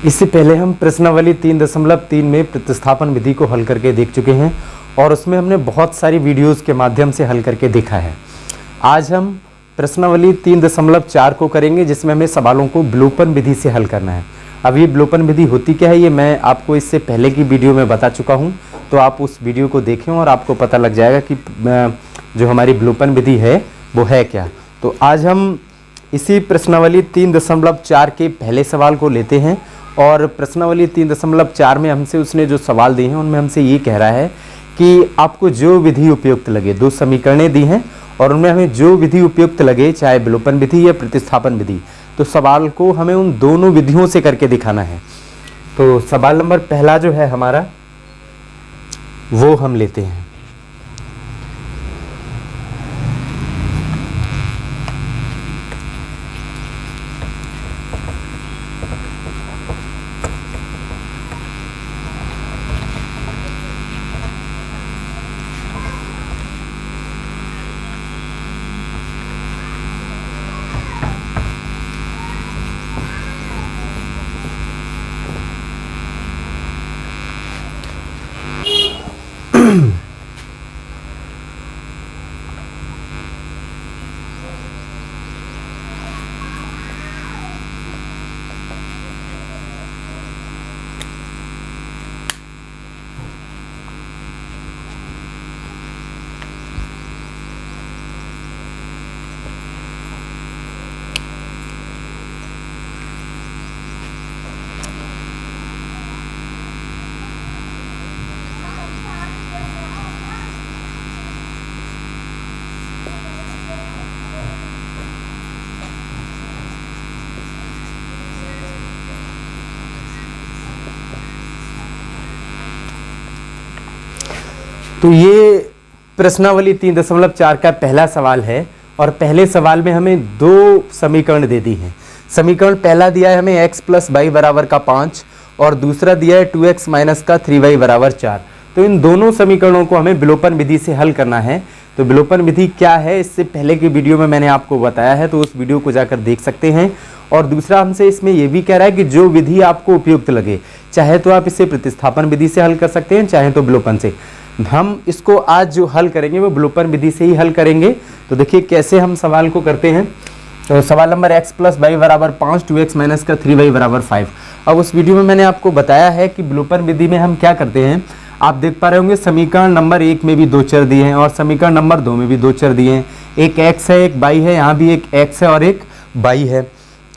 इससे पहले हम प्रश्नावली 3.3 में प्रतिस्थापन विधि को हल करके देख चुके हैं और उसमें हमने बहुत सारी वीडियोस के माध्यम से हल करके देखा है। आज हम प्रश्नावली 3.4 को करेंगे, जिसमें हमें सवालों को विलोपन विधि से हल करना है। अब ये विलोपन विधि होती क्या है, ये मैं आपको इससे पहले की वीडियो में बता चुका हूँ, तो आप उस वीडियो को देखें और आपको पता लग जाएगा कि जो हमारी विलोपन विधि है वो है क्या। तो आज हम इसी प्रश्नावली 3.4 के पहले सवाल को लेते हैं और प्रश्नावली 3.4 में हमसे उसने जो सवाल दिए हैं उनमें हमसे ये कह रहा है कि आपको जो विधि उपयुक्त लगे, दो समीकरणें दी हैं और उनमें हमें जो विधि उपयुक्त लगे, चाहे विलोपन विधि या प्रतिस्थापन विधि, तो सवाल को हमें उन दोनों विधियों से करके दिखाना है। तो सवाल नंबर पहला जो है हमारा वो हम लेते हैं। तो ये प्रश्नावली 3.4 का पहला सवाल है और पहले सवाल में हमें दो समीकरण दे दी हैं। समीकरण पहला दिया है हमें x + y बराबर का 5 और दूसरा दिया है 2x - का 3y बराबर 4। तो इन दोनों समीकरणों को हमें विलोपन विधि से हल करना है। तो विलोपन विधि क्या है, इससे पहले की वीडियो में मैंने आपको बताया है, तो उस वीडियो को जाकर देख सकते हैं। और दूसरा हमसे इसमें यह भी कह रहा है कि जो विधि आपको उपयुक्त लगे, चाहे तो आप इसे प्रतिस्थापन विधि से हल कर सकते हैं, चाहे तो विलोपन से। हम इसको आज जो हल करेंगे वो विलोपन विधि से ही हल करेंगे। तो देखिए कैसे हम सवाल को करते हैं। तो सवाल नंबर x + y बराबर 5, 2x - का 3y बराबर 5। अब उस वीडियो में मैंने आपको बताया है कि विलोपन विधि में हम क्या करते हैं। आप देख पा रहे होंगे समीकरण नंबर 1 में भी दो चर दिए हैं और समीकरण नंबर 2 में भी दो चर दिए हैं। एक x है, एक y है, यहाँ भी एक x है और एक y है।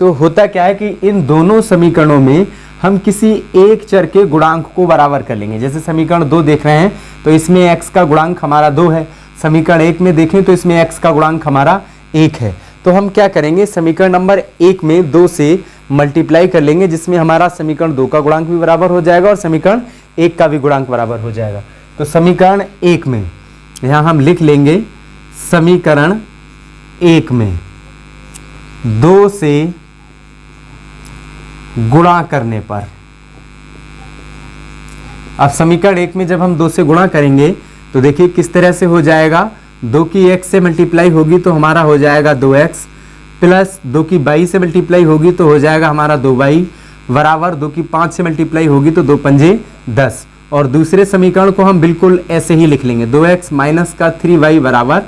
तो होता क्या है कि इन दोनों समीकरणों में हम किसी एक चर के गुणांक को बराबर कर लेंगे। जैसे समीकरण 2 देख रहे हैं तो इसमें x का गुणांक हमारा 2 है। समीकरण 1 में देखें तो इसमें x का गुणांक हमारा 1 है। तो हम क्या करेंगे, समीकरण नंबर 1 में 2 से मल्टीप्लाई कर लेंगे, जिसमें हमारा समीकरण 2 का गुणांक भी बराबर हो जाएगा और समीकरण 1 का भी गुणांक बराबर हो जाएगा। तो समीकरण 1 में यहाँ हम लिख लेंगे, समीकरण 1 में 2 से गुणा करने पर, अब समीकरण 1 में जब हम 2 से गुणा करेंगे तो देखिए किस तरह से हो जाएगा। 2 की x से मल्टीप्लाई होगी तो हमारा हो जाएगा 2x प्लस 2 की y से मल्टीप्लाई होगी तो हो जाएगा हमारा 2y बराबर 2 की 5 से मल्टीप्लाई होगी तो 2 पंजे 10। और दूसरे समीकरण को हम बिल्कुल ऐसे ही लिख लेंगे, 2x - का 3y बराबर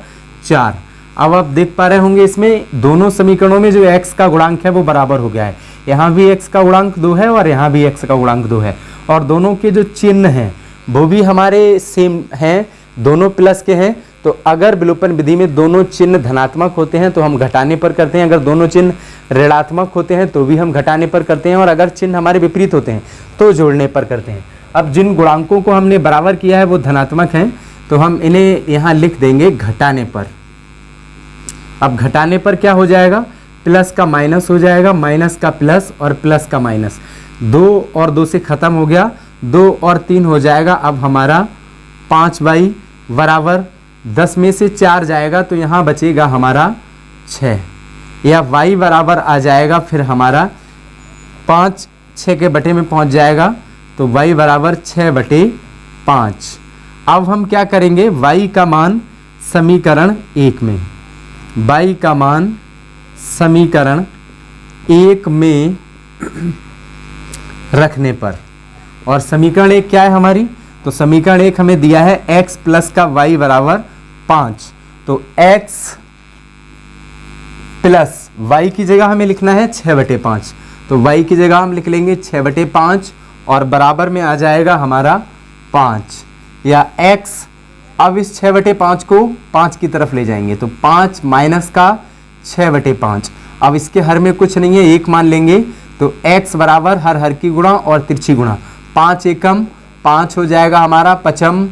4। अब आप देख पा रहे होंगे इसमें दोनों समीकरणों में जो x का गुणांक है वो बराबर हो गया है। यहाँ भी x का गुणांक 2 है और यहाँ भी x का गुणांक 2 है और दोनों के जो चिन्ह हैं वो भी हमारे सेम हैं, दोनों प्लस के हैं। तो अगर विलोपन विधि में दोनों चिन्ह धनात्मक होते हैं तो हम घटाने पर करते हैं, अगर दोनों चिन्ह ऋणात्मक होते हैं तो भी हम घटाने पर करते हैं, और अगर चिन्ह हमारे विपरीत होते हैं तो जोड़ने पर करते हैं। अब जिन गुणांकों को हमने बराबर किया है वो धनात्मक हैं, तो हम इन्हें यहाँ लिख देंगे घटाने पर। अब घटाने पर क्या हो जाएगा, प्लस का माइनस हो जाएगा, माइनस का प्लस और प्लस का माइनस। 2 और 2 से खत्म हो गया, 2 और 3 हो जाएगा। अब हमारा 5y बराबर 10 में से 4 जाएगा तो यहाँ बचेगा हमारा 6, या y बराबर आ जाएगा फिर हमारा 5 6 के बटे में पहुँच जाएगा तो y बराबर 6/5। अब हम क्या करेंगे, y का मान समीकरण 1 में, y का मान समीकरण 1 में रखने पर। और समीकरण एक क्या है हमारी, तो समीकरण एक हमें दिया है x प्लस का y बराबर 5। तो x प्लस y की जगह हमें लिखना है 6/5। तो y की जगह हम लिख लेंगे 6/5 और बराबर में आ जाएगा हमारा 5, या x। अब इस 6/5 को 5 की तरफ ले जाएंगे तो 5 माइनस का 6/5। अब इसके हर में कुछ नहीं है, एक मान लेंगे तो x बराबर हर की गुणा और तिरछी गुणा, 5 एकम 5 हो जाएगा हमारा 5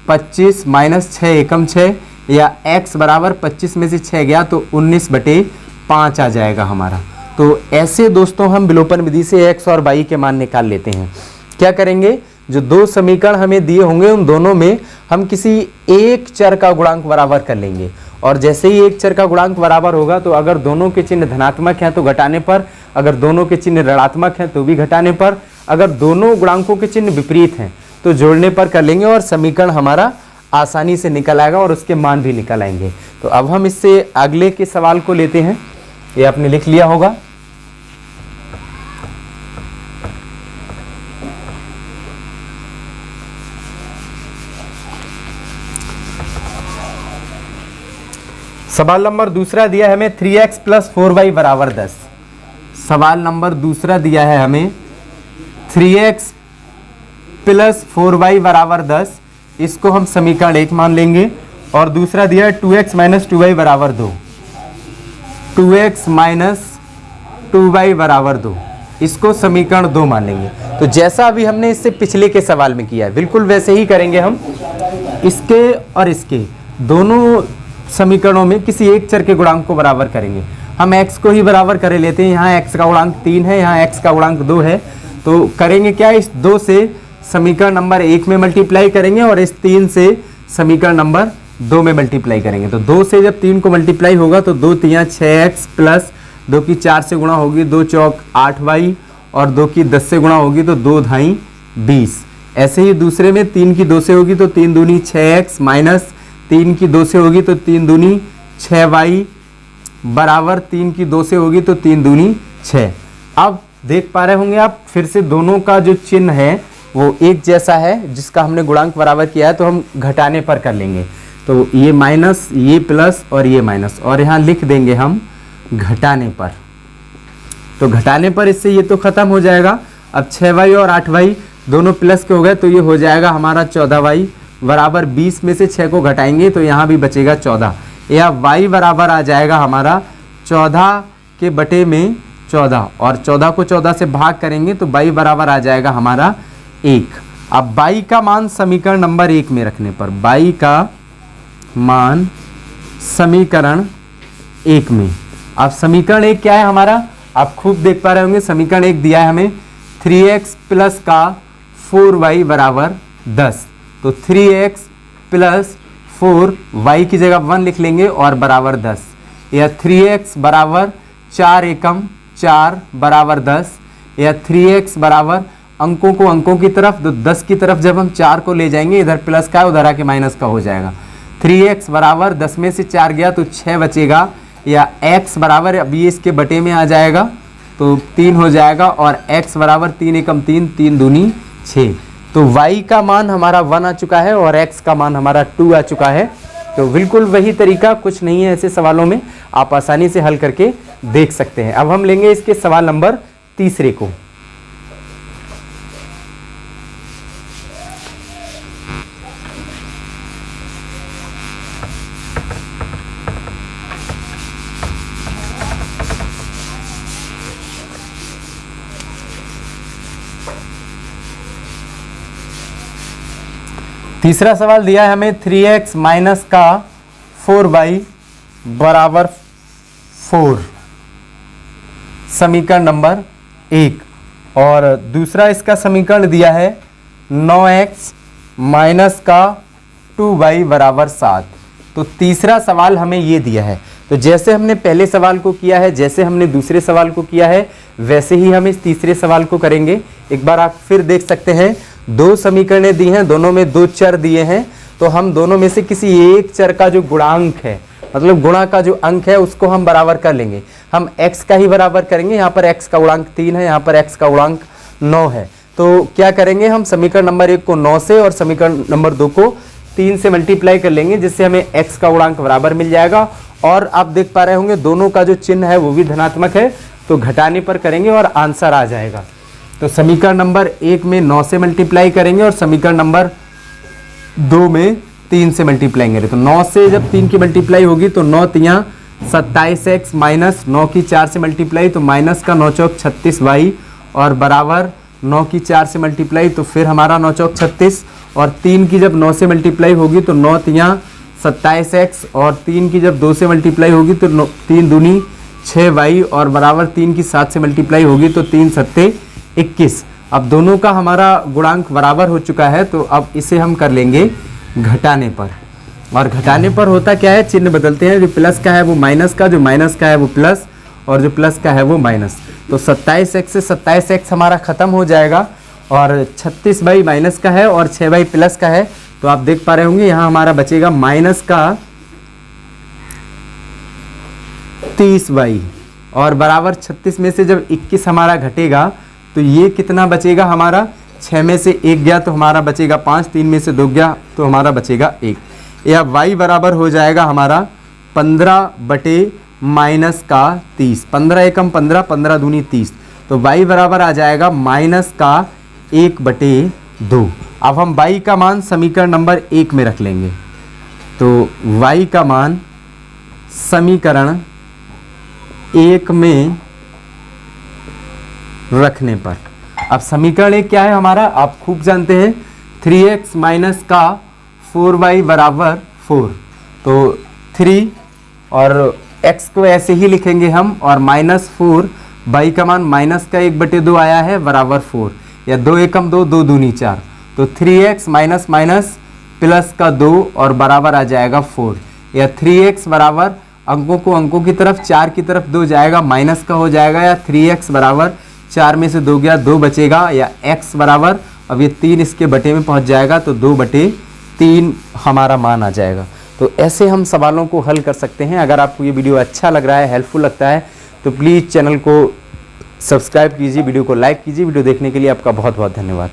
25 माइनस 6 एकम 6, या x बराबर 25 में से 6 गया तो 19/5 आ जाएगा हमारा। तो ऐसे दोस्तों हम विलोपन विधि से x और y के मान निकाल लेते हैं। क्या करेंगे, जो दो समीकरण हमें दिए होंगे उन दोनों में हम किसी एक चर का गुणांक बराबर कर लेंगे, और जैसे ही एक चर का गुणांक बराबर होगा तो अगर दोनों के चिन्ह धनात्मक हैं तो घटाने पर, अगर दोनों के चिन्ह ऋणात्मक हैं तो भी घटाने पर, अगर दोनों गुणांकों के चिन्ह विपरीत हैं तो जोड़ने पर कर लेंगे और समीकरण हमारा आसानी से निकल आएगा और उसके मान भी निकल आएंगे। तो अब हम इससे अगले के सवाल को लेते हैं, ये आपने लिख लिया होगा। सवाल नंबर दूसरा दिया है हमें 3x प्लस 4y बराबर 10। सवाल नंबर दूसरा दिया है हमें 3x प्लस 4y बराबर 10, इसको हम समीकरण एक मान लेंगे। और दूसरा दिया है 2x माइनस 2y बराबर 2, 2x माइनस 2y बराबर 2, इसको समीकरण 2 मान लेंगे। तो जैसा अभी हमने इससे पिछले के सवाल में किया है बिल्कुल वैसे ही करेंगे हम। इसके और इसके दोनों समीकरणों में किसी एक चर के गुणांक को बराबर करेंगे। हम x को ही बराबर कर लेते हैं, यहाँ x का गुणांक 3 है, यहाँ x का गुणांक 2 है। तो करेंगे क्या, इस 2 से समीकरण नंबर 1 में मल्टीप्लाई करेंगे और इस 3 से समीकरण नंबर 2 में मल्टीप्लाई करेंगे। तो 2 से जब 3 को मल्टीप्लाई होगा तो 2 3 6x प्लस 2 की 4 से गुणा होगी 2 चौक 8y, और 2 की 10 से गुणा होगी तो 2 धाई 20। ऐसे ही दूसरे में 3 की 2 से होगी तो 3 दूनी 6x माइनस 3 की 2 से होगी तो 3 दूनी 6y बराबर 3 की 2 से होगी तो 3 दूनी 6। अब देख पा रहे होंगे आप, फिर से दोनों का जो चिन्ह है वो एक जैसा है, जिसका हमने गुणांक बराबर किया है तो हम घटाने पर कर लेंगे। तो ये माइनस, ये प्लस और ये माइनस, और यहाँ लिख देंगे हम घटाने पर। तो घटाने पर इससे ये तो खत्म हो जाएगा। अब 6y और 8y दोनों प्लस के हो गए तो ये हो जाएगा हमारा 14y बराबर 20 में से 6 को घटाएंगे तो यहाँ भी बचेगा 14, या y बराबर आ जाएगा हमारा 14 के बटे में 14, और 14 को 14 से भाग करेंगे तो y बराबर आ जाएगा हमारा 1। अब y का मान समीकरण नंबर 1 में रखने पर, y का मान समीकरण 1 में, अब समीकरण 1 क्या है हमारा, आप खूब देख पा रहे होंगे। समीकरण 1 दिया है हमें 3x प्लस का 4y बराबर 10। तो 3x प्लस 4y की जगह 1 लिख लेंगे और बराबर 10, या 3x बराबर 4 एकम 4 बराबर 10, या 3x बराबर अंकों को अंकों की तरफ, तो 10 की तरफ जब हम 4 को ले जाएंगे, इधर प्लस का उधर आके माइनस का हो जाएगा। 3x बराबर 10 में से 4 गया तो 6 बचेगा, या x बराबर अभी इसके बटे में आ जाएगा तो 3 हो जाएगा, और x बराबर 3 एकम 3, 3 दूनी 6। तो y का मान हमारा 1 आ चुका है और x का मान हमारा 2 आ चुका है। तो बिल्कुल वही तरीका, कुछ नहीं है ऐसे सवालों में, आप आसानी से हल करके देख सकते हैं। अब हम लेंगे इसके सवाल नंबर तीसरे को। तीसरा सवाल दिया है हमें 3x माइनस का 4y बराबर 4, समीकरण नंबर 1, और दूसरा इसका समीकरण दिया है 9x माइनस का 2y बराबर 7। तो तीसरा सवाल हमें ये दिया है। तो जैसे हमने पहले सवाल को किया है, जैसे हमने दूसरे सवाल को किया है, वैसे ही हम इस तीसरे सवाल को करेंगे। एक बार आप फिर देख सकते हैं, दो समीकरणें दी हैं, दोनों में दो चर दिए हैं, तो हम दोनों में से किसी एक चर का जो गुणांक है, मतलब गुणा का जो अंक है, उसको हम बराबर कर लेंगे। हम x का ही बराबर करेंगे। यहाँ पर x का गुणांक 3 है, यहाँ पर x का गुणांक 9 है। तो क्या करेंगे हम, समीकरण नंबर 1 को 9 से और समीकरण नंबर 2 को 3 से मल्टीप्लाई कर लेंगे, जिससे हमें x का गुणांक बराबर मिल जाएगा। और आप देख पा रहे होंगे दोनों का जो चिन्ह है वो भी धनात्मक है, तो घटाने पर करेंगे और आंसर आ जाएगा। तो समीकरण नंबर 1 में 9 से मल्टीप्लाई करेंगे और समीकरण नंबर 2 में 3 से मल्टीप्लाई करेंगे। तो 9 से जब 3 की मल्टीप्लाई होगी तो 9 तियां 27x माइनस 9 की 4 से मल्टीप्लाई तो माइनस का 9 चौक 36y और बराबर 9 की 4 से मल्टीप्लाई तो फिर हमारा 9 चौक 36 और 3 की जब 9 से मल्टीप्लाई होगी तो 9 तियां 27x और 3 की जब 2 से मल्टीप्लाई होगी तो 3 दूनी 6y और बराबर 3 की 7 से मल्टीप्लाई होगी तो 3 सत्ते 21। अब दोनों का हमारा गुणांक बराबर हो चुका है, तो अब इसे हम कर लेंगे घटाने पर। और घटाने पर होता क्या है, चिन्ह बदलते हैं, जो प्लस का है वो माइनस का, जो माइनस का है वो प्लस और जो प्लस का है वो माइनस। तो 27x से 27x हमारा खत्म हो जाएगा और 36y माइनस का है और 6y प्लस का है। तो आप देख पा रहे होंगे यहाँ हमारा बचेगा माइनस का 30y और बराबर 36 में से जब 21 हमारा घटेगा तो ये कितना बचेगा हमारा, 6 में से 1 गया तो हमारा बचेगा 5, 3 में से 2 गया तो हमारा बचेगा 1। या y बराबर हो जाएगा हमारा 15 बटे माइनस का 30, 15 एकम 15, 15 दूनी 30, तो y बराबर आ जाएगा माइनस का 1 बटे 2। अब हम y का मान समीकरण नंबर 1 में रख लेंगे। तो y का मान समीकरण 1 में रखने पर, अब समीकरण 1 क्या है हमारा, आप खूब जानते हैं, 3x माइनस का 4y बराबर 4। तो 3 और x को ऐसे ही लिखेंगे हम और माइनस 4, y का मान माइनस का 1 बटे 2 आया है बराबर 4, या 2 एकम 2, 2 दूनी 4, तो 3x माइनस माइनस प्लस का 2 और बराबर आ जाएगा 4, या 3x बराबर अंकों को अंकों की तरफ 4 की तरफ 2 जाएगा माइनस का हो जाएगा, या 3x बराबर 4 में से 2 गया 2 बचेगा, या x बराबर अब ये 3 इसके बटे में पहुंच जाएगा तो 2 बटे 3 हमारा मान आ जाएगा। तो ऐसे हम सवालों को हल कर सकते हैं। अगर आपको ये वीडियो अच्छा लग रहा है, हेल्पफुल लगता है, तो प्लीज़ चैनल को सब्सक्राइब कीजिए, वीडियो को लाइक कीजिए। वीडियो देखने के लिए आपका बहुत बहुत धन्यवाद।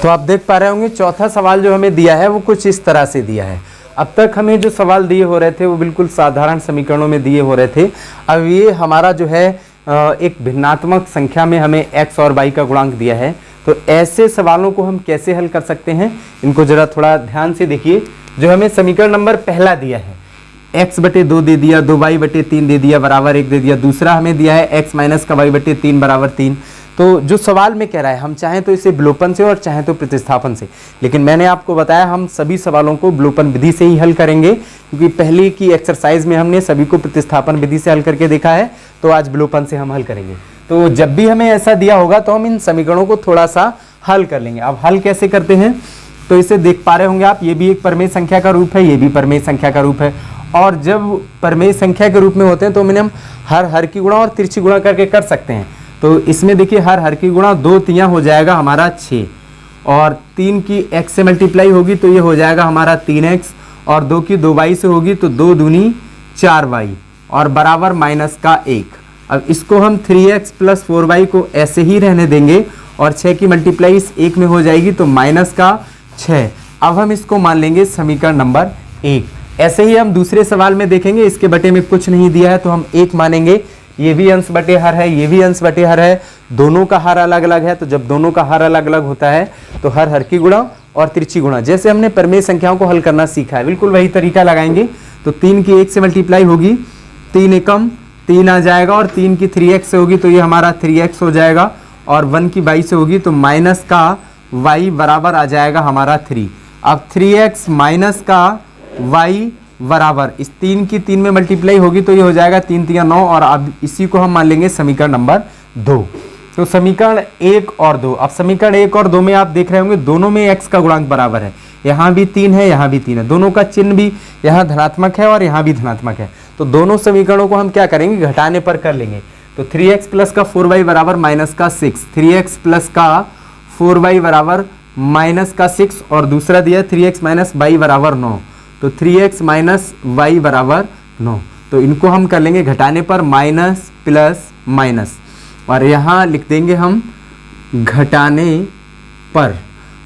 तो आप देख पा रहे होंगे चौथा सवाल जो हमें दिया है वो कुछ इस तरह से दिया है। अब तक हमें जो सवाल दिए हो रहे थे वो बिल्कुल साधारण समीकरणों में दिए हो रहे थे। अब ये हमारा जो है एक भिन्नात्मक संख्या में हमें x और y का गुणांक दिया है। तो ऐसे सवालों को हम कैसे हल कर सकते हैं, इनको जरा थोड़ा ध्यान से देखिए। जो हमें समीकरण नंबर पहला दिया है, x बटे 2 दे दिया, 2y बटे 3 दे दिया बराबर 1 दे दिया। दूसरा हमें दिया है x माइनस का y बटे 3 बराबर 3। तो जो सवाल में कह रहा है, हम चाहें तो इसे विलोपन से और चाहें तो प्रतिस्थापन से, लेकिन मैंने आपको बताया हम सभी सवालों को विलोपन विधि से ही हल करेंगे, क्योंकि पहले की एक्सरसाइज में हमने सभी को प्रतिस्थापन विधि से हल करके देखा है। तो आज विलोपन से हम हल करेंगे। तो जब भी हमें ऐसा दिया होगा तो हम इन समीकरणों को थोड़ा सा हल कर लेंगे। अब हल कैसे करते हैं, तो इसे देख पा रहे होंगे आप, ये भी एक परमेय संख्या का रूप है, ये भी परमेय संख्या का रूप है। और जब परमेय संख्या के रूप में होते हैं तो हम हर की गुणा और तिरछी गुणा करके कर सकते हैं। तो इसमें देखिए हर की गुणा 2 तियां हो जाएगा हमारा 6, और 3 की x से मल्टीप्लाई होगी तो ये हो जाएगा हमारा 3x, और 2 की 2y से होगी तो 2 दूनी 4y और बराबर माइनस का 1। अब इसको हम 3x प्लस 4y को ऐसे ही रहने देंगे और 6 की मल्टीप्लाई इस 1 में हो जाएगी तो माइनस का 6। अब हम इसको मान लेंगे समीकरण नंबर 1। ऐसे ही हम दूसरे सवाल में देखेंगे, इसके बटे में कुछ नहीं दिया है तो हम 1 मानेंगे। ये भी अंश बटे हर है, ये भी अंश बटे हर है, दोनों का हर अलग अलग है। तो जब दोनों का हर अलग अलग होता है तो हर की गुणा और तिरछी गुणा, जैसे हमने परमेय संख्याओं को हल करना सीखा है, बिल्कुल वही तरीका लगाएंगे। तो 3 की 1 से मल्टीप्लाई होगी, 3 एकम 3 आ जाएगा, और 3 की 3x से होगी तो ये हमारा 3x हो जाएगा, और 1 की y से होगी तो माइनस का y बराबर आ जाएगा हमारा 3। अब 3x माइनस का y बराबर इस 3 की 3 में मल्टीप्लाई होगी तो ये हो जाएगा 3 तिया 9, और अब इसी को हम मान लेंगे समीकरण नंबर 2। तो समीकरण 1 और 2, अब समीकरण 1 और 2 में आप देख रहे होंगे दोनों में x का गुणांक बराबर है, यहाँ भी 3 है, यहाँ भी 3 है, दोनों का चिन्ह भी यहाँ धनात्मक है और यहाँ भी धनात्मक है। तो दोनों समीकरणों को हम क्या करेंगे, घटाने पर कर लेंगे। तो 3x प्लस का 4y बराबर माइनस का 6, 3x प्लस का 4y बराबर माइनस का 6, और दूसरा दिया 3x माइनस y बराबर 9। तो 3x माइनस वाई बराबर 9। तो इनको हम कर लेंगे घटाने पर माइनस प्लस माइनस, और यहाँ लिख देंगे हम घटाने पर।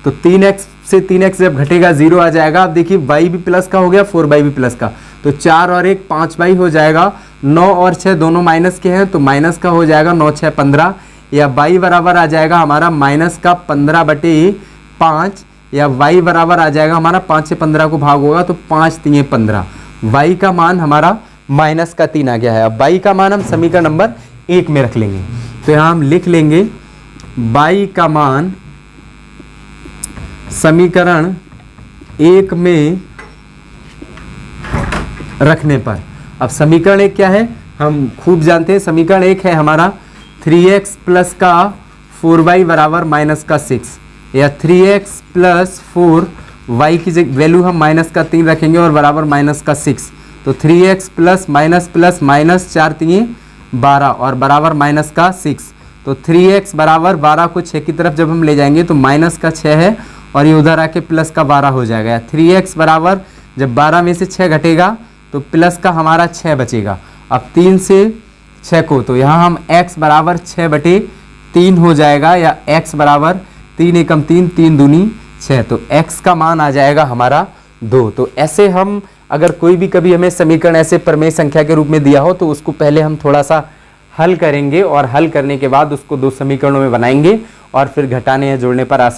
तो 3x से 3x जब घटेगा 0 आ जाएगा। अब देखिए y भी प्लस का हो गया, 4y भी प्लस का, तो 4 और 1 5y हो जाएगा। 9 और 6 दोनों माइनस के हैं तो माइनस का हो जाएगा, 9 6 15, या y बराबर आ जाएगा हमारा माइनस का 15/5, या y बराबर आ जाएगा हमारा 5 से 15 को भाग होगा तो 5 3 15। y का मान हमारा माइनस का 3 आ गया है। अब y का मान हम समीकरण नंबर 1 में रख लेंगे। तो यहाँ हम लिख लेंगे y का मान समीकरण 1 में रखने पर। अब समीकरण 1 क्या है हम खूब जानते हैं। समीकरण 1 है हमारा 3x प्लस का 4y बराबर माइनस का 6, या 3x प्लस 4y की वैल्यू हम माइनस का 3 रखेंगे और बराबर माइनस का 6। तो 3x प्लस माइनस 4 3 12 और बराबर माइनस का 6। तो 3x बराबर 12 को 6 की तरफ जब हम ले जाएंगे तो माइनस का 6 है और ये उधर आके प्लस का 12 हो जाएगा। 3x बराबर जब 12 में से 6 घटेगा तो प्लस का हमारा 6 बचेगा। अब 3 से 6 को, तो यहाँ हम x बराबर 6/3 हो जाएगा, या x बराबर 3 एकम 3 3 दूनी 6। तो x का मान आ जाएगा हमारा 2। तो ऐसे हम अगर कोई भी कभी हमें समीकरण ऐसे प्रमेय संख्या के रूप में दिया हो तो उसको पहले हम थोड़ा सा हल करेंगे, और हल करने के बाद उसको 2 समीकरणों में बनाएंगे और फिर घटाने या जोड़ने पर आसानी